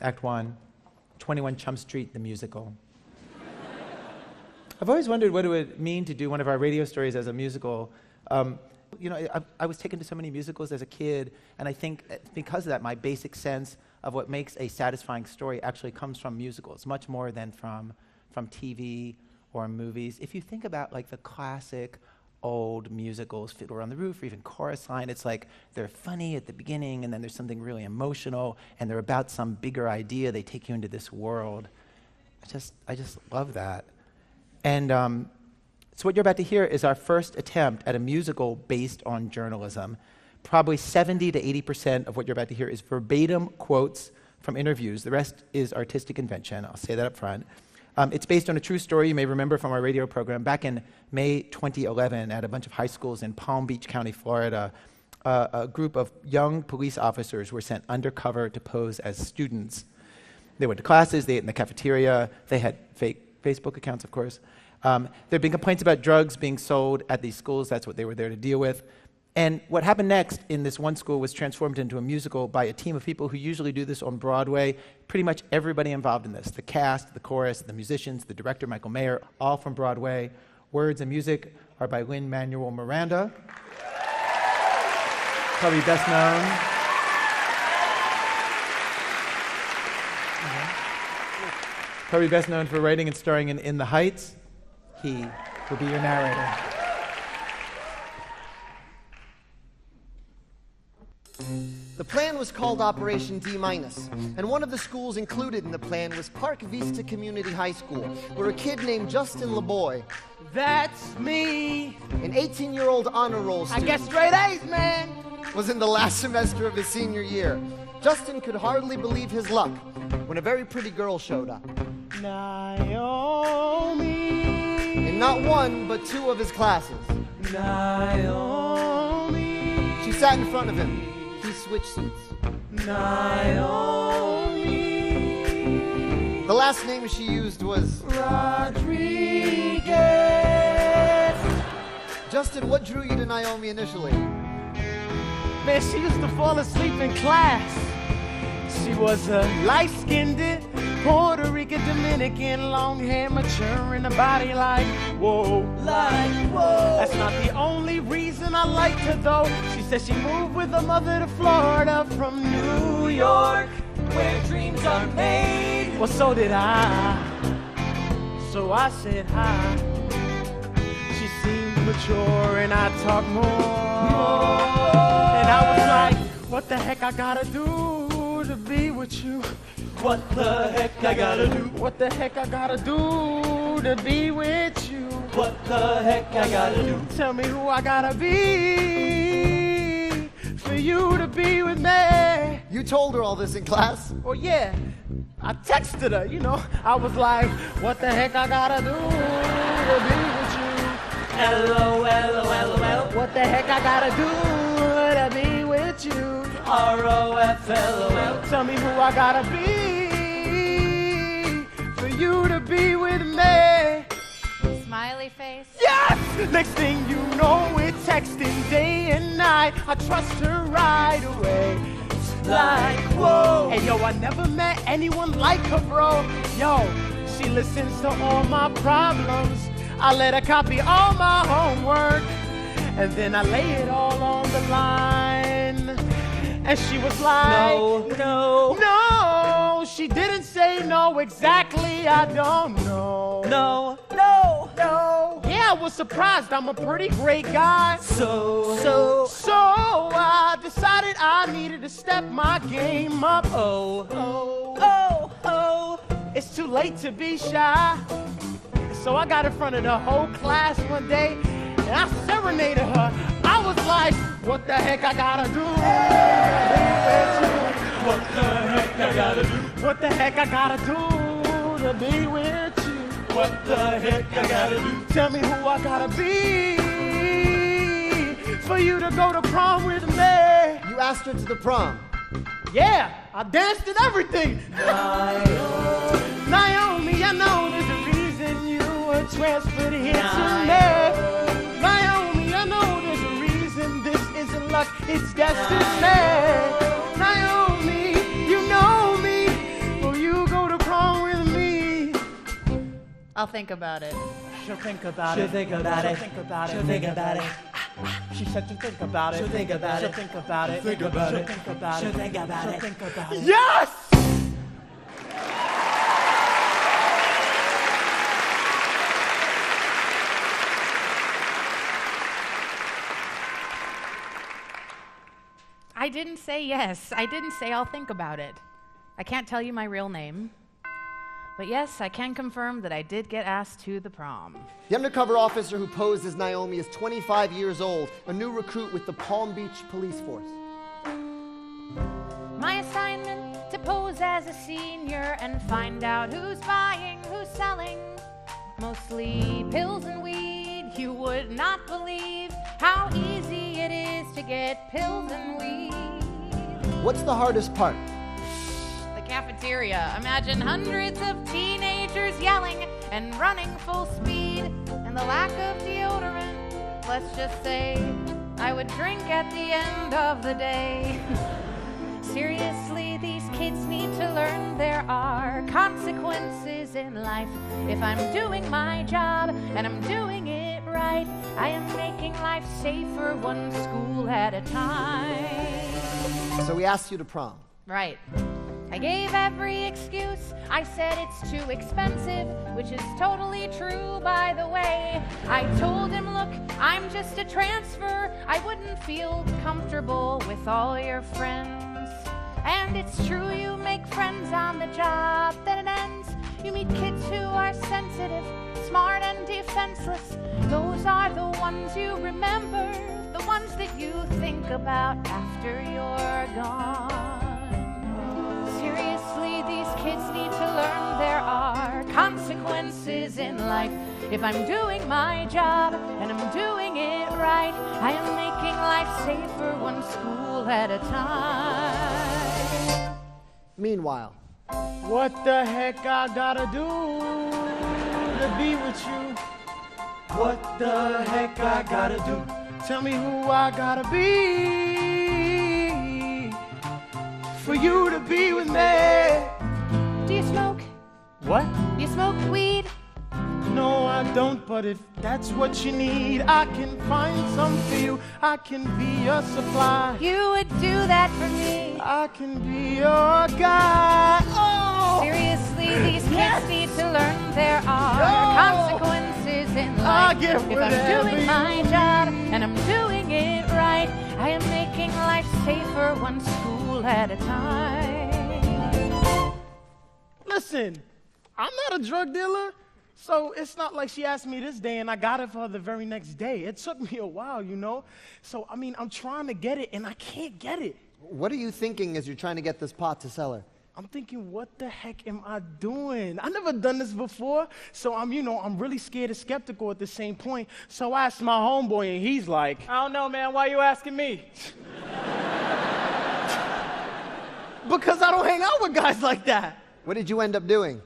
Act 1, 21 Chump Street, the musical. I've always wondered what it would mean to do one of our radio stories as a musical. I was taken to so many musicals as a kid, and I think because of that, my basic sense of what makes a satisfying story actually comes from musicals, much more than from TV or movies. If you think about like the classic old musicals, Fiddler on the Roof, or even Chorus Line, it's like they're funny at the beginning, and then there's something really emotional, and they're about some bigger idea. They take you into this world. I just love that. And so what you're about to hear is our first attempt at a musical based on journalism. Probably 70 to 80% of what you're about to hear is verbatim quotes from interviews. The rest is artistic invention. I'll say that up front. It's based on a true story you may remember from our radio program. Back in May 2011, at a bunch of high schools in Palm Beach County, Florida, a group of young police officers were sent undercover to pose as students. They went to classes, they ate in the cafeteria, they had fake Facebook accounts, of course. There had been complaints about drugs being sold at these schools. That's what they were there to deal with. And what happened next in this one school was transformed into a musical by a team of people who usually do this on Broadway. Pretty much everybody involved in this, the cast, the chorus, the musicians, the director, Michael Mayer, all from Broadway. Words and music are by Lin-Manuel Miranda, probably best known. Probably best known for writing and starring in The Heights. He will be your narrator. The plan was called Operation D-, and one of the schools included in the plan was Park Vista Community High School, where a kid named Justin LeBoy, that's me, an 18-year-old honor roll student, I get straight A's, man, was in the last semester of his senior year. Justin could hardly believe his luck when a very pretty girl showed up. Naomi. In not one, but two of his classes. Naomi. She sat in front of him. He switched seats. Naomi. The last name she used was Rodriguez. Justin, what drew you to Naomi initially? Man, she used to fall asleep in class. She was a light-skinned Puerto Rican, Dominican, long hair, mature in a body like whoa. Like whoa. That's not the only reason I liked her though. She said she moved with her mother to Florida from New York, where dreams are made. Well, so did I. So I said hi. She seemed mature and I talked more. And I was like, what the heck I gotta do to be with you? What the heck I gotta do? What the heck I gotta do to be with you? What the heck I gotta do? Tell me who I gotta be for you to be with me. You told her all this in class? Well, yeah. I texted her, you know. I was like, what the heck I gotta do to be with you? LOL. What the heck I gotta do to be with you? ROFLOL. Tell me who I gotta be for you to be with me. Smiley face. Yes! Next thing you know, we're texting day and night. I trust her right away. Like, whoa. Hey, yo, I never met anyone like her, bro. Yo, she listens to all my problems. I let her copy all my homework. And then I lay it all on the line. And she was like, No, she didn't say no exactly, I don't know. No. Yeah, I was surprised, I'm a pretty great guy. So I decided I needed to step my game up. It's too late to be shy. So I got in front of the whole class one day, and I serenaded her. I was like, what the heck I gotta do? What the heck I gotta do? What the heck I gotta do to be with you? What the heck I gotta do? Tell me who I gotta be for you to go to prom with me. You asked her to the prom? Yeah, I danced and everything. Naomi, I know there's a reason you were transferred here to me. Naomi, I know there's a reason this isn't luck, it's destiny. Naomi, you know me, I'll think about it. She'll think about She'll it. think about it. She'll think about it. She'll think about it. She said to think about it. She'll think about She'll it. think about it. Think about She'll it. think about She'll it. think about She'll it. think about it. Yes! I didn't say yes. I didn't say I'll think about it. I can't tell you my real name. But yes, I can confirm that I did get asked to the prom. The undercover officer who posed as Naomi is 25 years old, a new recruit with the Palm Beach Police Force. My assignment to pose as a senior and find out who's buying, who's selling. Mostly pills and weed. You would not believe how easy it is to get pills and weed. What's the hardest part? The cafeteria. Imagine hundreds of teenagers yelling and running full speed. And the lack of deodorant. Let's just say I would drink at the end of the day. Seriously, these kids need to learn there are consequences in life. If I'm doing my job and I'm doing it right, I am making life safer one school at a time. So we asked you to prom. Right. I gave every excuse. I said it's too expensive, which is totally true, by the way. I told him, look, I'm just a transfer. I wouldn't feel comfortable with all your friends. And it's true, you make friends on the job, then it ends. You meet kids who are sensitive, smart and defenseless. Those are the ones you remember, the ones that you think about after you're gone. Seriously, these kids need to learn there are consequences in life. If I'm doing my job and I'm doing it right, I am making life safer one school at a time. Meanwhile, What the heck I gotta do to be with you? What the heck I gotta do? Tell me who I gotta be for you to be with me. Do you smoke? What? Do you smoke weed? No, I don't, but if that's what you need, I can find some for you. I can be your supply. You would do that for me. I can be your guy. Oh! Seriously, these kids need to learn there are consequences in I'll life. get If I'm whatever doing you my job and I'm doing it right, I am making life safer one school at a time. Listen, I'm not a drug dealer, so it's not like she asked me this day and I got it for her the very next day. It took me a while, you know? So, I mean, I'm trying to get it and I can't get it. what are you thinking as you're trying to get this pot to sell her? I'm thinking, what the heck am I doing? I never done this before, so I'm really scared and skeptical at the same point. So I asked my homeboy, and he's like, I don't know, man, why you asking me? Because I don't hang out with guys like that. What did you end up doing?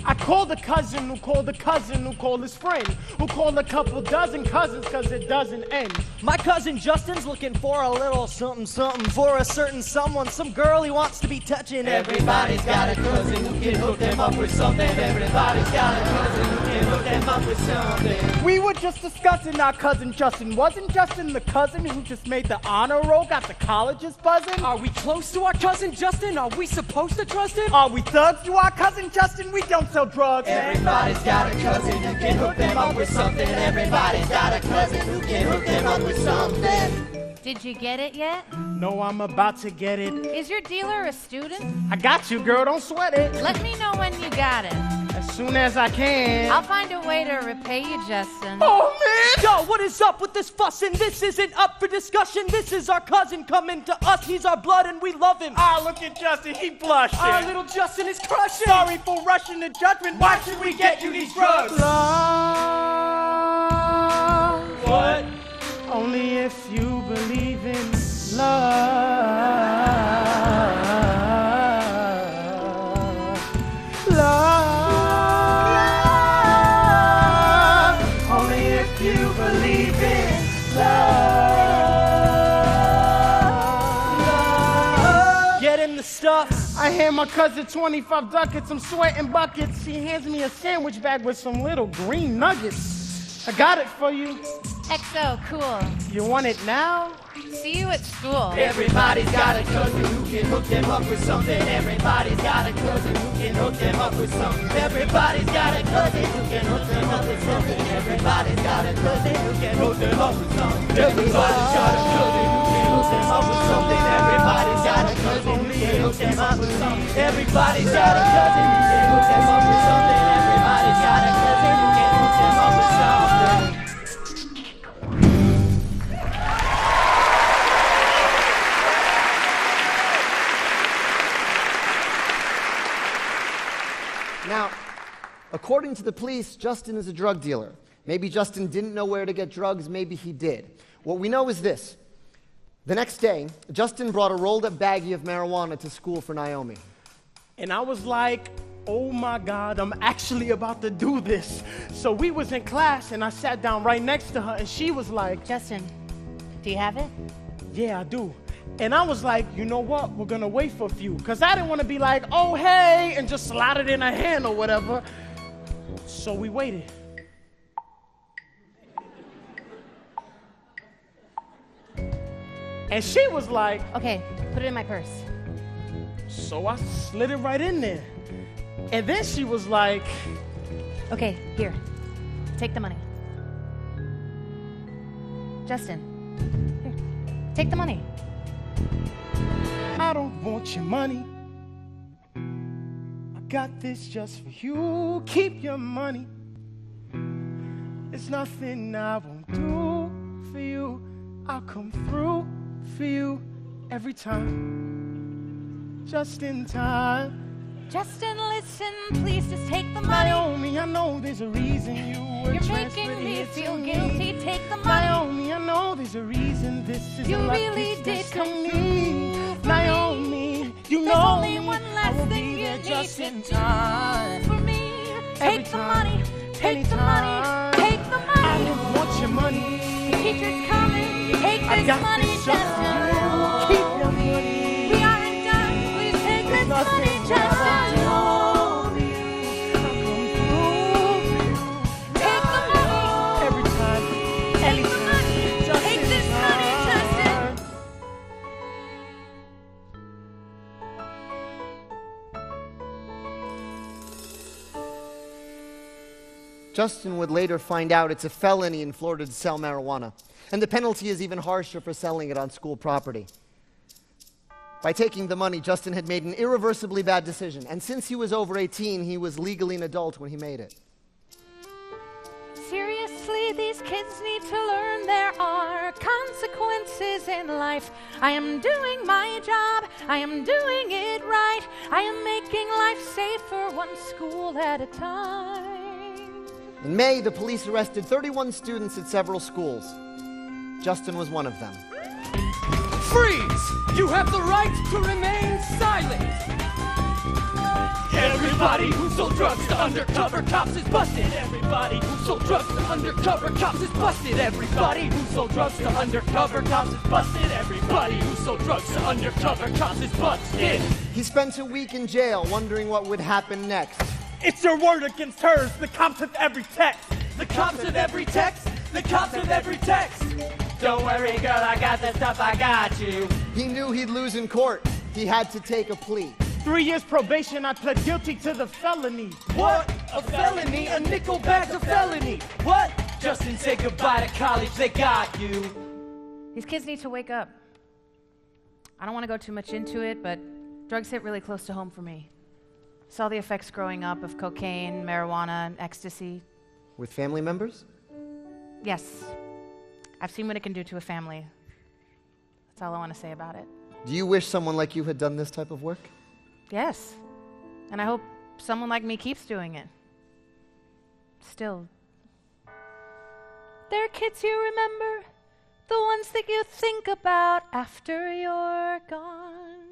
I called a cousin who called a cousin who called his friend, who called a couple dozen cousins because it doesn't end. My cousin Justin's looking for a little something something for a certain someone, some girl he wants to be touching. Everybody's got a cousin who can hook them up with something. Everybody's got a cousin who can hook them up with something. We were just discussing our cousin Justin. Wasn't Justin the cousin who just made the honor roll, got the colleges buzzing? Are we close to our cousin Justin? Are we supposed to trust him? Are we thugs to our cousin Justin? We don't sell drugs, man. Everybody's got a cousin who can hook them up with something. Everybody's got a cousin who can hook them up with something. Did you get it yet? No, I'm about to get it. Is your dealer a student? I got you, girl, don't sweat it. Let me know when you got it. As soon as I can. I'll find a way to repay you, Justin. Oh, man! Yo, what is up with this fussing? This isn't up for discussion. This is our cousin coming to us. He's our blood and we love him. Ah, look at Justin, he blushing. Our little Justin is crushing. Sorry for rushing to judgment. Why should we get you these drugs? Love. What? Only if you believe in love. Love. Only if you believe in love. Love. I hand my cousin 25 ducats, I'm sweating buckets. He hands me a sandwich bag with some little green nuggets. I got it for you. XO, cool. You want it now? See you at school. Everybody's got a cousin who can hook them up with something. Everybody's got a cousin who can hook them up with something. Everybody's got a cousin who can hook them up with something. Everybody's got a cousin who can hook them up with something. Everybody's got a cousin who can hook them up with something. Everybody's got a cousin who can hook them up with something. Everybody's got a cousin who can hook them up with something. Everybody's got a cousin who can hook them up with something. Now, according to the police, Justin is a drug dealer. Maybe Justin didn't know where to get drugs, maybe he did. What we know is this. The next day, Justin brought a rolled-up baggie of marijuana to school for Naomi. And I was like, oh my God, I'm actually about to do this. So we was in class and I sat down right next to her and she was like, Justin, do you have it? yeah, I do. And I was like, you know what? We're gonna wait for a few. Cause I didn't wanna be like, oh hey, and just slide it in her hand or whatever. So we waited. And she was like, Okay, put it in my purse. so I slid it right in there. And then she was like, Okay, here. Take the money. Justin, here. Take the money. I don't want your money. I got this just for you. Keep your money. There's nothing I won't do for you. I'll come through for you every time. Just in time. Justin, listen, please just take the money. Naomi, I know there's a reason you were You're transferred making me here feel to guilty. me. Take the money. Naomi, I know there's a reason this is You a life really this did come destiny. through for Naomi, you There's know only me. one I last will thing be you there need just to in do time. for me. Every Take the time. money. Take the money. Anytime. Take the I money. don't want your money. Teacher's coming. Take I this got money, this just for Justin. you. Keep your money. We aren't done. Please take this Nothing money, I Justin. will do. Take the money. Every time, Take the anytime, money. just Take in this money, time. Justin. Justin would later find out it's a felony in Florida to sell marijuana, and the penalty is even harsher for selling it on school property. By taking the money, Justin had made an irreversibly bad decision, and since he was over 18, he was legally an adult when he made it. Seriously, these kids need to learn there are consequences in life. I am doing my job. I am doing it right. I am making life safer one school at a time. In May, the police arrested 31 students at several schools. Justin was one of them. Freeze! You have the right to remain silent! Everybody who sold drugs to undercover cops is busted! Everybody who sold drugs to undercover cops is busted! Everybody who sold drugs to undercover cops is busted! Everybody who sold drugs to undercover cops is busted! He spent a week in jail wondering what would happen next. It's your word against hers. The cops have every text. The cops have every text! The cops have every text! Don't worry, girl, I got the stuff, I got you! He knew he'd lose in court. He had to take a plea. 3 years probation, I pled guilty to the felony. What? A felony? A nickel bag's a felony! What? Justin, say goodbye to college, they got you! These kids need to wake up. I don't want to go too much into it, but drugs hit really close to home for me. Saw the effects growing up of cocaine, marijuana, and ecstasy. With family members? Yes, I've seen what it can do to a family. That's all I want to say about it. Do you wish someone like you had done this type of work? Yes, and I hope someone like me keeps doing it. Still. There are kids you remember, the ones that you think about after you're gone.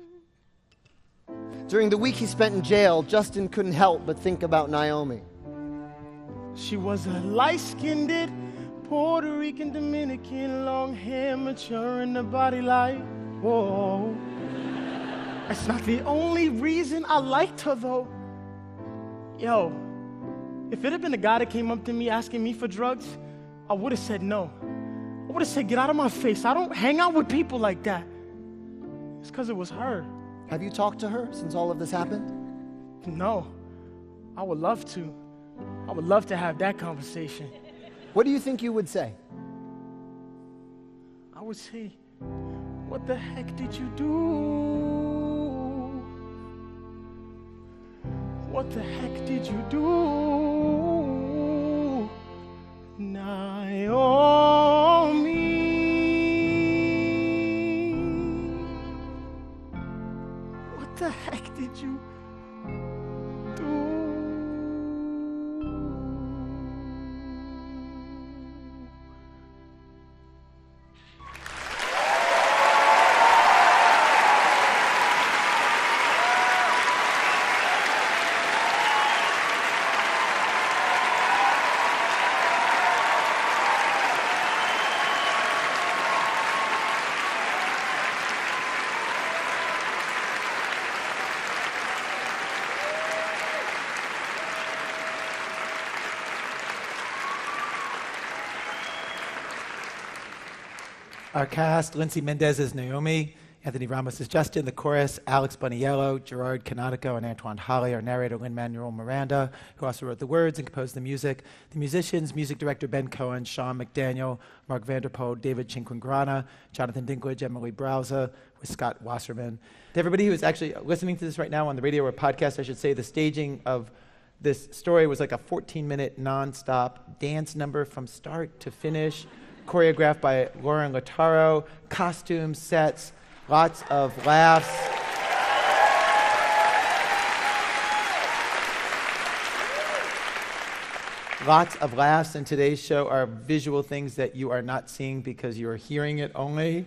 During the week he spent in jail, Justin couldn't help but think about Naomi. She was a light-skinned Puerto Rican, Dominican, long hair, mature in the body like, whoa. That's not the only reason I liked her, though. Yo, if it had been a guy that came up to me asking me for drugs, I would have said no. I would have said, get out of my face. I don't hang out with people like that. It's because it was her. Have you talked to her since all of this happened? No. I would love to. I would love to have that conversation. What do you think you would say? I would say, what the heck did you do? What the heck did you do, Naomi? What the heck did you do? Our cast: Lindsay Mendez as Naomi, Anthony Ramos as Justin, the chorus, Alex Boniello, Gerard Canonico, and Antoine Holly, our narrator, Lin-Manuel Miranda, who also wrote the words and composed the music. The musicians: music director Ben Cohen, Sean McDaniel, Mark Vanderpoel, David Cinquangrana, Jonathan Dinklage, Emily Browza, with Scott Wasserman. To everybody who is actually listening to this right now on the radio or podcast, I should say the staging of this story was like a 14-minute non-stop dance number from start to finish, choreographed by Lauren Lataro, costumes, sets, lots of laughs. Lots of laughs in today's show are visual things that you are not seeing because you are hearing it only.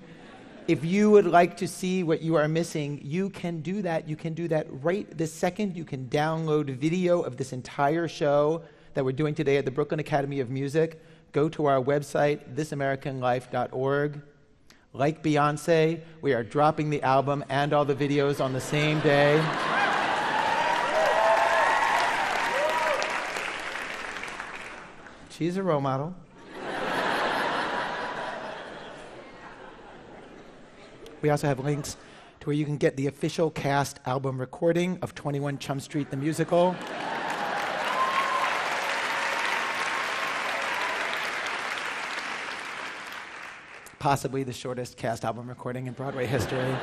If you would like to see what you are missing, you can do that. You can do that right this second. You can download video of this entire show that we're doing today at the Brooklyn Academy of Music. Go to our website, thisamericanlife.org. Like Beyonce, we are dropping the album and all the videos on the same day. She's a role model. We also have links to where you can get the official cast album recording of 21 Chump Street, the musical. Possibly the shortest cast album recording in Broadway history.